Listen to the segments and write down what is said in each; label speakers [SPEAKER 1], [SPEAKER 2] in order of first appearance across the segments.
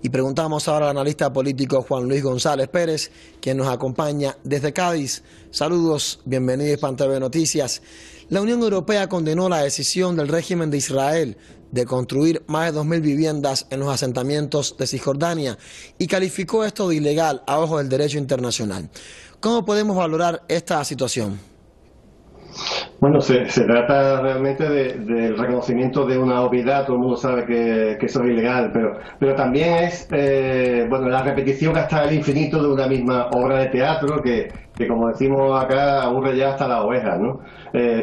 [SPEAKER 1] Y preguntamos ahora al analista político Juan Luis González Pérez, quien nos acompaña desde Cádiz. Saludos, bienvenido a Hispan TV Noticias. La Unión Europea condenó la decisión del régimen de Israel de construir más de 2.000 viviendas en los asentamientos de Cisjordania y calificó esto de ilegal a ojos del derecho internacional. ¿Cómo podemos valorar esta situación?
[SPEAKER 2] Bueno, se trata realmente del reconocimiento de una obviedad. Todo el mundo sabe que eso es ilegal, pero también es bueno, la repetición hasta el infinito de una misma obra de teatro que como decimos acá, aburre ya hasta las ovejas, ¿no?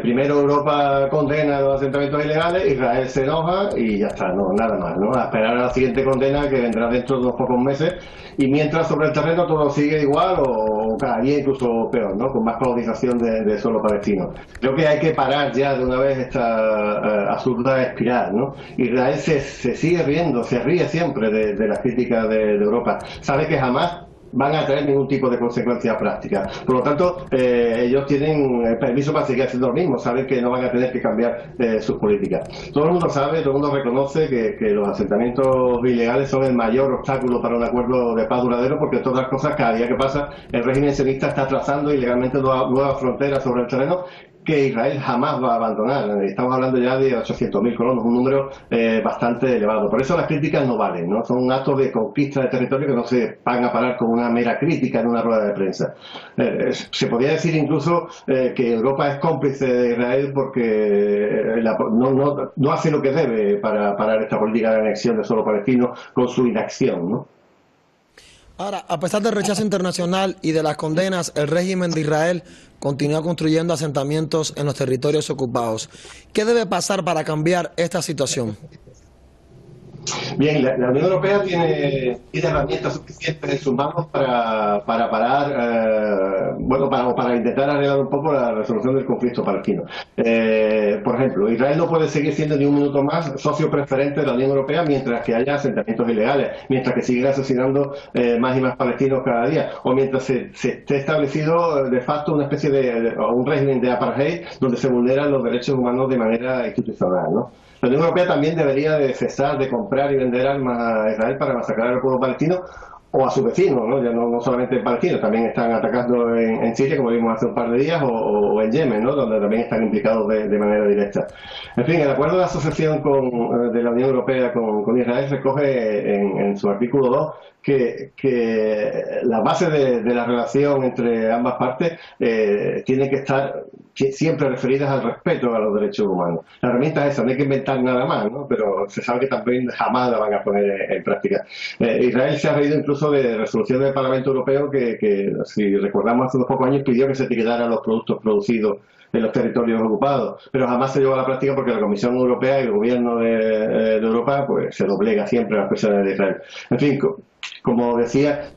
[SPEAKER 2] Primero Europa condena los asentamientos ilegales, Israel se enoja y ya está, no, nada más, ¿no? A esperar a la siguiente condena que vendrá dentro de unos pocos meses, y mientras sobre el terreno todo sigue igual o cada día incluso peor, ¿no? Con más colonización de suelo palestino. Creo que hay que parar ya de una vez esta absurda espiral, ¿no? Israel se sigue riendo, se ríe siempre de las críticas de Europa. Sabe que jamás van a tener ningún tipo de consecuencias prácticas. Por lo tanto, ellos tienen permiso para seguir haciendo lo mismo, saben que no van a tener que cambiar sus políticas. Todo el mundo sabe, todo el mundo reconoce que los asentamientos ilegales son el mayor obstáculo para un acuerdo de paz duradero, porque todas las cosas, cada día que pasa, el régimen sionista está trazando ilegalmente nuevas fronteras sobre el terreno que Israel jamás va a abandonar. Estamos hablando ya de 800.000 colonos, un número bastante elevado. Por eso las críticas no valen, ¿no? Son actos de conquista de territorio que no se van a parar con una mera crítica en una rueda de prensa. Se podría decir incluso que Europa es cómplice de Israel porque no hace lo que debe para parar esta política de anexión de suelo palestino con su inacción, ¿no?
[SPEAKER 1] Ahora, a pesar del rechazo internacional y de las condenas, el régimen de Israel continúa construyendo asentamientos en los territorios ocupados. ¿Qué debe pasar para cambiar esta situación?
[SPEAKER 2] Bien, la Unión Europea tiene herramientas suficientes en sus manos para parar, bueno, para intentar arreglar un poco la resolución del conflicto palestino. Por ejemplo, Israel no puede seguir siendo ni un minuto más socio preferente de la Unión Europea mientras que haya asentamientos ilegales, mientras que sigan asesinando más y más palestinos cada día, o mientras se esté establecido de facto una especie de un régimen de apartheid donde se vulneran los derechos humanos de manera institucional, ¿no? La Unión Europea también debería de cesar de comprar y vender armas a Israel para masacrar al pueblo palestino o a sus vecinos, ¿no? Ya no solamente palestinos, también están atacando en Siria, como vimos hace un par de días, o en Yemen, ¿no? Donde también están implicados de manera directa. En fin, el acuerdo de asociación de la Unión Europea con Israel recoge en su artículo 2 que la base de la relación entre ambas partes tiene que estar siempre referidas al respeto a los derechos humanos. La herramienta es esa, no hay que inventar nada más, ¿no? Pero se sabe que también jamás la van a poner en práctica. Israel se ha reído incluso de resoluciones del Parlamento Europeo que, si recordamos, hace unos pocos años pidió que se etiquetaran los productos producidos en los territorios ocupados, pero jamás se llevó a la práctica porque la Comisión Europea y el gobierno de Europa pues se doblega siempre a las presiones de Israel. En fin, como decía,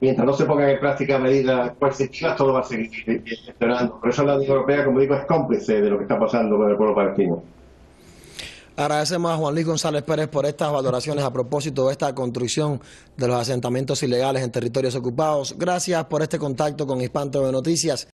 [SPEAKER 2] mientras no se pongan en práctica medidas coercitivas, todo va a seguir empeorando. Por eso la Unión Europea, como digo, es cómplice de lo que está pasando con el pueblo palestino.
[SPEAKER 1] Agradecemos a Juan Luis González Pérez por estas valoraciones a propósito de esta construcción de los asentamientos ilegales en territorios ocupados. Gracias por este contacto con Hispan TV Noticias.